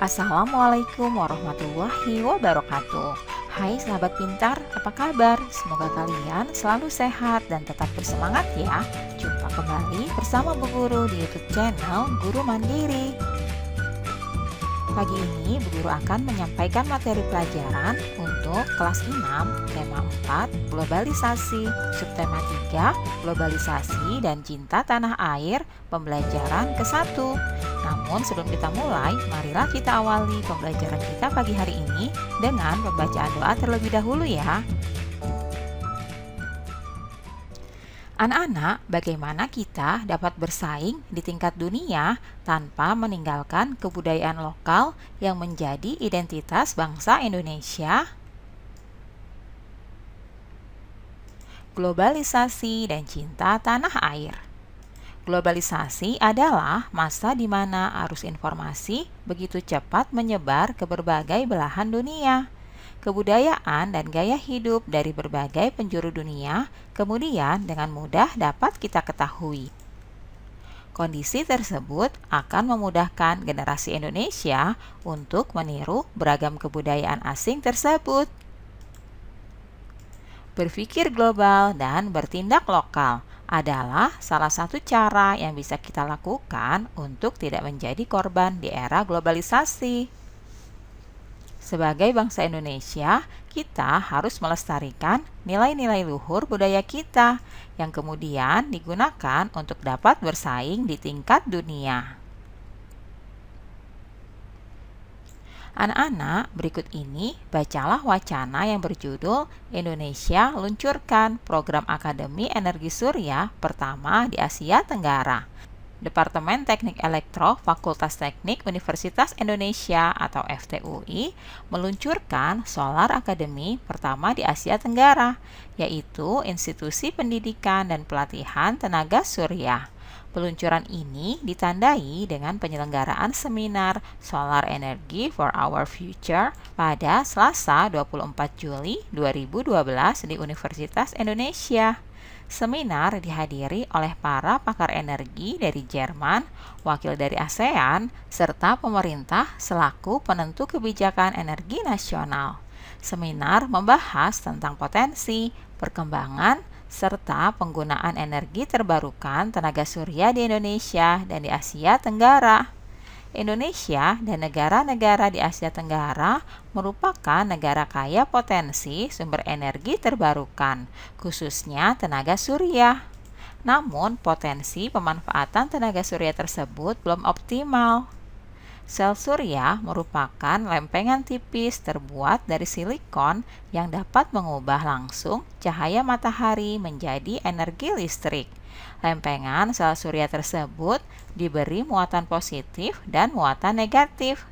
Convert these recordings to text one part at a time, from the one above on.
Assalamualaikum warahmatullahi wabarakatuh. Hai sahabat pintar, apa kabar? Semoga kalian selalu sehat dan tetap bersemangat ya. Jumpa kembali bersama Bu Guru di YouTube channel Guru Mandiri. Pagi ini Bu Guru akan menyampaikan materi pelajaran untuk kelas 6, tema 4, globalisasi, subtema 3, globalisasi dan cinta tanah air, pembelajaran ke-1. Namun sebelum kita mulai, marilah kita awali pembelajaran kita pagi hari ini dengan pembacaan doa terlebih dahulu ya. Anak-anak, bagaimana kita dapat bersaing di tingkat dunia tanpa meninggalkan kebudayaan lokal yang menjadi identitas bangsa Indonesia? Globalisasi dan cinta tanah air. Globalisasi adalah masa di mana arus informasi begitu cepat menyebar ke berbagai belahan dunia. Kebudayaan dan gaya hidup dari berbagai penjuru dunia kemudian dengan mudah dapat kita ketahui. Kondisi tersebut akan memudahkan generasi Indonesia untuk meniru beragam kebudayaan asing tersebut. Berpikir global dan bertindak lokal adalah salah satu cara yang bisa kita lakukan untuk tidak menjadi korban di era globalisasi. Sebagai bangsa Indonesia, kita harus melestarikan nilai-nilai luhur budaya kita yang kemudian digunakan untuk dapat bersaing di tingkat dunia. Anak-anak, berikut ini bacalah wacana yang berjudul Indonesia luncurkan program Akademi Energi Surya pertama di Asia Tenggara. Departemen Teknik Elektro Fakultas Teknik Universitas Indonesia atau FTUI meluncurkan Solar Academy pertama di Asia Tenggara, yaitu Institusi Pendidikan dan Pelatihan Tenaga Surya. Peluncuran ini ditandai dengan penyelenggaraan seminar Solar Energy for Our Future pada Selasa 24 Juli 2012 di Universitas Indonesia. Seminar dihadiri oleh para pakar energi dari Jerman, wakil dari ASEAN, serta pemerintah selaku penentu kebijakan energi nasional. Seminar membahas tentang potensi, perkembangan, serta penggunaan energi terbarukan tenaga surya di Indonesia dan di Asia Tenggara. Indonesia dan negara-negara di Asia Tenggara merupakan negara kaya potensi sumber energi terbarukan, khususnya tenaga surya. Namun, potensi pemanfaatan tenaga surya tersebut belum optimal. Sel surya merupakan lempengan tipis terbuat dari silikon yang dapat mengubah langsung cahaya matahari menjadi energi listrik. Lempengan sel surya tersebut diberi muatan positif dan muatan negatif.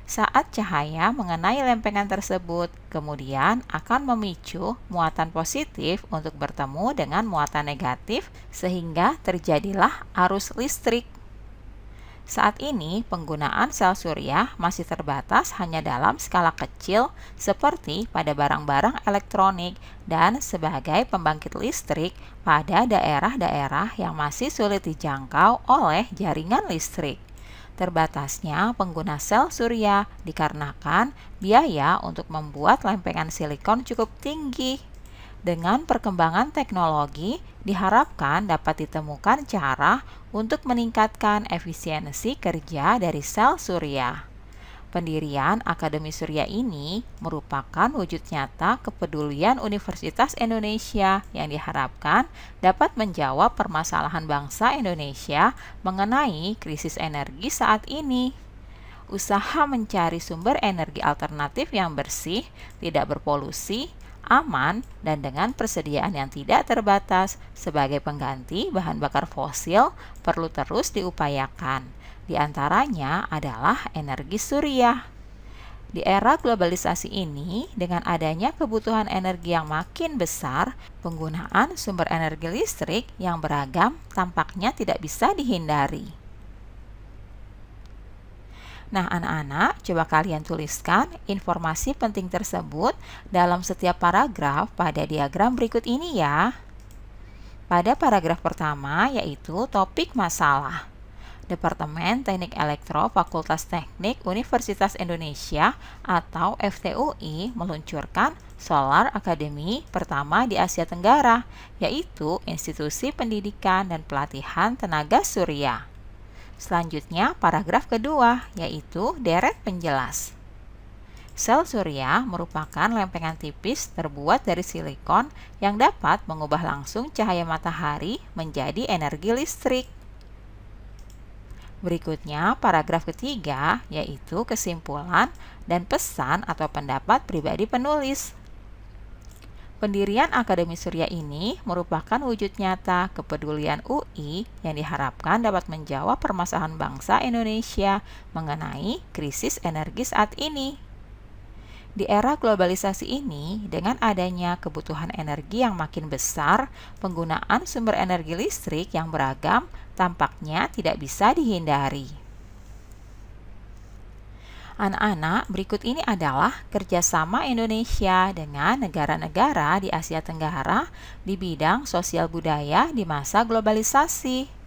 Saat cahaya mengenai lempengan tersebut, kemudian akan memicu muatan positif untuk bertemu dengan muatan negatif sehingga terjadilah arus listrik. Saat ini, penggunaan sel surya masih terbatas hanya dalam skala kecil seperti pada barang-barang elektronik dan sebagai pembangkit listrik pada daerah-daerah yang masih sulit dijangkau oleh jaringan listrik. Terbatasnya pengguna sel surya dikarenakan biaya untuk membuat lempengan silikon cukup tinggi. Dengan perkembangan teknologi, diharapkan dapat ditemukan cara untuk meningkatkan efisiensi kerja dari sel surya. Pendirian Akademi Surya ini merupakan wujud nyata kepedulian Universitas Indonesia yang diharapkan dapat menjawab permasalahan bangsa Indonesia mengenai krisis energi saat ini. Usaha mencari sumber energi alternatif yang bersih, tidak berpolusi, aman, dan dengan persediaan yang tidak terbatas sebagai pengganti bahan bakar fosil perlu terus diupayakan. Di antaranya adalah energi surya. Di era globalisasi ini, dengan adanya kebutuhan energi yang makin besar, penggunaan sumber energi listrik yang beragam tampaknya tidak bisa dihindari. Nah, anak-anak, coba kalian tuliskan informasi penting tersebut dalam setiap paragraf pada diagram berikut ini ya. Pada paragraf pertama, yaitu topik masalah. Departemen Teknik Elektro Fakultas Teknik Universitas Indonesia atau FTUI meluncurkan Solar Academy pertama di Asia Tenggara, yaitu Institusi Pendidikan dan Pelatihan Tenaga Surya. Selanjutnya, paragraf kedua, yaitu deret penjelas. Sel surya merupakan lempengan tipis terbuat dari silikon yang dapat mengubah langsung cahaya matahari menjadi energi listrik. Berikutnya, paragraf ketiga, yaitu kesimpulan dan pesan atau pendapat pribadi penulis. Pendirian Akademi Surya ini merupakan wujud nyata kepedulian UI yang diharapkan dapat menjawab permasalahan bangsa Indonesia mengenai krisis energi saat ini. Di era globalisasi ini, dengan adanya kebutuhan energi yang makin besar, penggunaan sumber energi listrik yang beragam tampaknya tidak bisa dihindari. Anak-anak, berikut ini adalah kerjasama Indonesia dengan negara-negara di Asia Tenggara di bidang sosial budaya di masa globalisasi.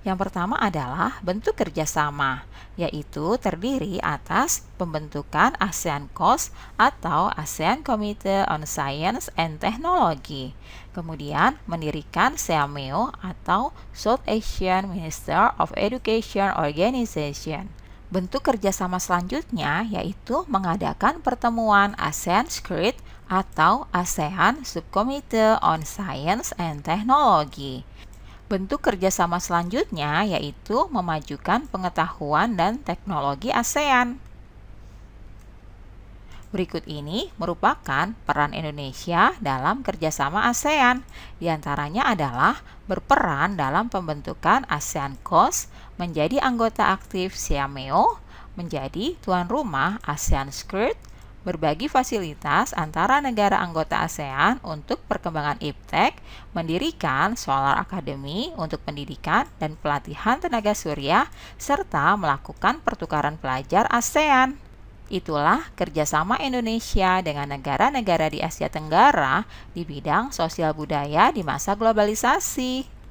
Yang pertama adalah bentuk kerjasama, yaitu terdiri atas pembentukan ASEAN COS atau ASEAN Committee on Science and Technology, kemudian mendirikan SEAMEO atau South Asian Minister of Education Organization. Bentuk kerjasama selanjutnya yaitu mengadakan pertemuan ASEAN SCRIT atau ASEAN Subcommittee on Science and Technology. Bentuk kerjasama selanjutnya yaitu memajukan pengetahuan dan teknologi ASEAN. Berikut ini merupakan peran Indonesia dalam kerjasama ASEAN. Di antaranya adalah berperan dalam pembentukan ASEAN COS, menjadi anggota aktif SEAMEO, menjadi tuan rumah ASEAN SCRIT, berbagi fasilitas antara negara anggota ASEAN untuk perkembangan iptek, mendirikan Solar Academy untuk pendidikan dan pelatihan tenaga surya, serta melakukan pertukaran pelajar ASEAN. Itulah kerjasama Indonesia dengan negara-negara di Asia Tenggara di bidang sosial budaya di masa globalisasi.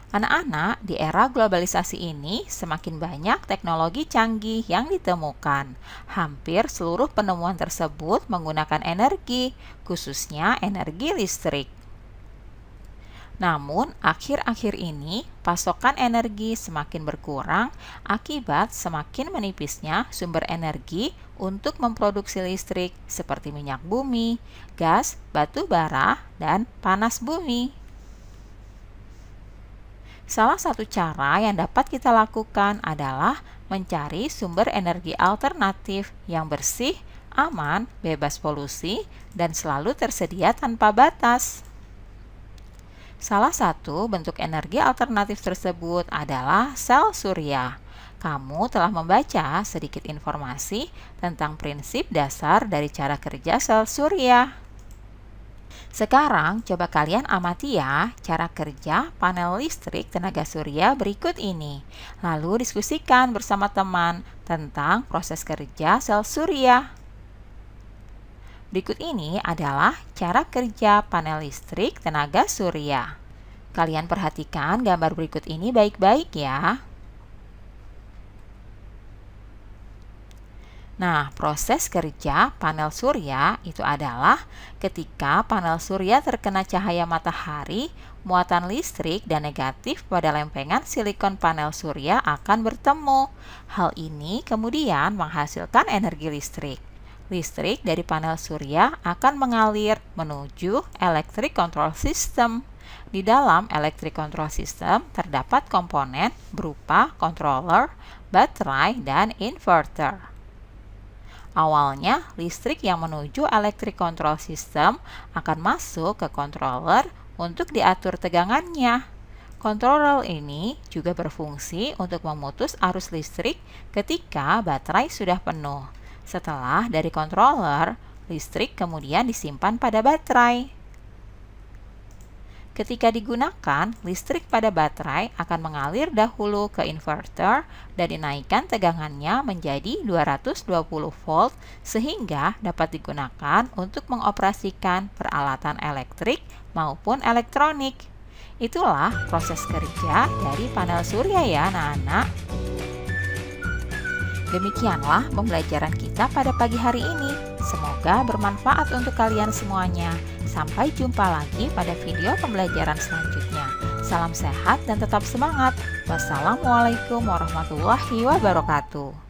Anak-anak, di era globalisasi ini semakin banyak teknologi canggih yang ditemukan. Hampir seluruh penemuan tersebut menggunakan energi, khususnya energi listrik. Namun, akhir-akhir ini pasokan energi semakin berkurang akibat semakin menipisnya sumber energi untuk memproduksi listrik seperti minyak bumi, gas, batu bara, dan panas bumi. Salah satu cara yang dapat kita lakukan adalah mencari sumber energi alternatif yang bersih, aman, bebas polusi, dan selalu tersedia tanpa batas. Salah satu bentuk energi alternatif tersebut adalah sel surya. Kamu telah membaca sedikit informasi tentang prinsip dasar dari cara kerja sel surya. Sekarang, coba kalian amati ya cara kerja panel listrik tenaga surya berikut ini. Lalu diskusikan bersama teman tentang proses kerja sel surya. Berikut ini adalah cara kerja panel listrik tenaga surya. Kalian perhatikan gambar berikut ini baik-baik ya. Nah, proses kerja panel surya itu adalah ketika panel surya terkena cahaya matahari, muatan listrik dan negatif pada lempengan silikon panel surya akan bertemu. Hal ini kemudian menghasilkan energi listrik. Listrik dari panel surya akan mengalir menuju electric control system. Di dalam electric control system terdapat komponen berupa controller, baterai, dan inverter. Awalnya, listrik yang menuju electric control system akan masuk ke controller untuk diatur tegangannya. Controller ini juga berfungsi untuk memutus arus listrik ketika baterai sudah penuh. Setelah dari controller, listrik kemudian disimpan pada baterai. Ketika digunakan, listrik pada baterai akan mengalir dahulu ke inverter dan dinaikkan tegangannya menjadi 220 volt sehingga dapat digunakan untuk mengoperasikan peralatan elektrik maupun elektronik. Itulah proses kerja dari panel surya ya anak-anak. Demikianlah pembelajaran kita pada pagi hari ini. Semoga bermanfaat untuk kalian semuanya. Sampai jumpa lagi pada video pembelajaran selanjutnya. Salam sehat dan tetap semangat. Wassalamualaikum warahmatullahi wabarakatuh.